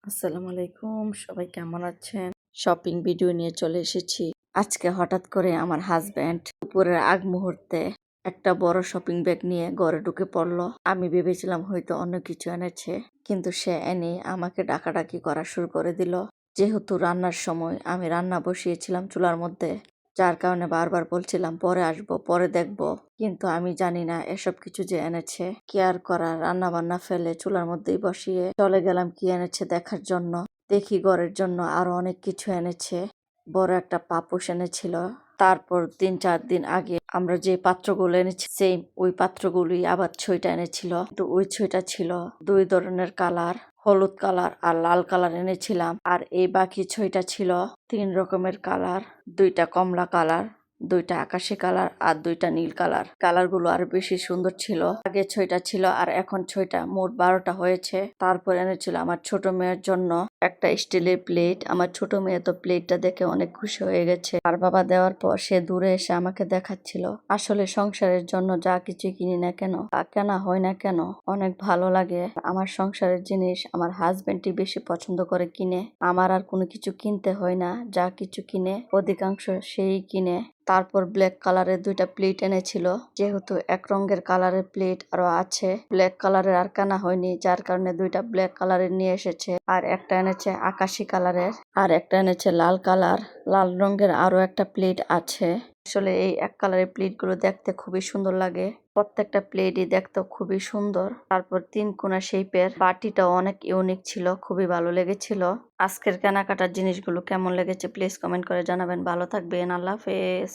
আসসালামু আলাইকুম, সবাই কেমন আছেন? শপিং ভিডিও নিয়ে চলে এসেছি। আজকে হঠাৎ করে আমার হাজব্যান্ড দুপুরের আগ মুহূর্তে একটা বড় শপিং ব্যাগ নিয়ে ঘরে ঢুকে পড়লো। আমি ভেবেছিলাম হয়তো অন্য কিছু এনেছে, কিন্তু সে এনে আমাকে ডাকাডাকি করা শুরু করে দিল। যেহেতু রান্নার সময় আমি রান্না বসিয়েছিলাম চুলার মধ্যে, যার কারণে বারবার বলছিলাম পরে আসবো, পরে দেখবো। কিন্তু আমি জানি না এসব কিছু যে এনেছে। কেয়ার করা, রান্না বান্না ফেলে চুলার মধ্যেই বসিয়ে চলে গেলাম কি এনেছে দেখার জন্য। দেখি ঘরের জন্য আরো অনেক কিছু এনেছে। বড় একটা পাপোশ এনেছিল। তারপর ৩-৪ দিন আগে আমরা যে পাত্রগুলো এনেছি সেম ওই পাত্রগুলোই আবার ছয়টা এনেছিল। তো ওই ছয়টা ছিল 2 ধরনের কালার, হলুদ কালার আর লাল কালার এনেছিলাম। আর এই বাকি ছয়টা ছিল 3 রকমের কালার, 2টা কমলা কালার, 2টা আকাশি কালার আর 2টা নীল কালার। কালারগুলো আরো বেশি সুন্দর ছিল। আগে 6টা ছিল আর এখন 6টা, মোট 12টা হয়েছে। তারপর এনেছিল আমার ছোট মেয়ের জন্য একটা স্টিলের প্লেট। আমার ছোট মেয়ে তো প্লেটটা দেখে অনেক খুশি হয়ে গেছে। আর বাবা দেওয়ার পর সে দূরে এসে আমাকে দেখাচ্ছিল। আসলে সংসারের জন্য যা কিছু কিনি না কেন, কেনা হয় না কেন, অনেক ভালো লাগে। আমার সংসারের জিনিস আমার হাজবেন্ডই বেশি পছন্দ করে কিনে। আমার আর কোনো কিছু কিনতে হয় না, যা কিছু কিনে অধিকাংশ সেই কিনে। তারপর ব্ল্যাক কালারের 2টা প্লেট এনেছিল। যেহেতু এক রঙের কালারের প্লেট আরো আছে, ব্ল্যাক কালারের আর কেনা হয়নি, যার কারণে 2টা ব্ল্যাক কালারের নিয়ে এসেছে। আর একটা এনেছে আকাশি কালারের, আর একটা এনেছে লাল কালার। লাল রঙের আরো একটা প্লেট আছে। আসলে এই এক কালারের প্লেটগুলো দেখতে খুবই সুন্দর লাগে। প্রত্যেকটা প্লেটই দেখতে খুবই সুন্দর। তারপর 3 কোনা শেপের বাটিটাও অনেক ইউনিক ছিল, খুবই ভালো লেগেছিল। আজকের কেনাকাটার জিনিসগুলো কেমন লেগেছে প্লিজ কমেন্ট করে জানাবেন। ভালো থাকবেন, আল্লাহ হাফেজ।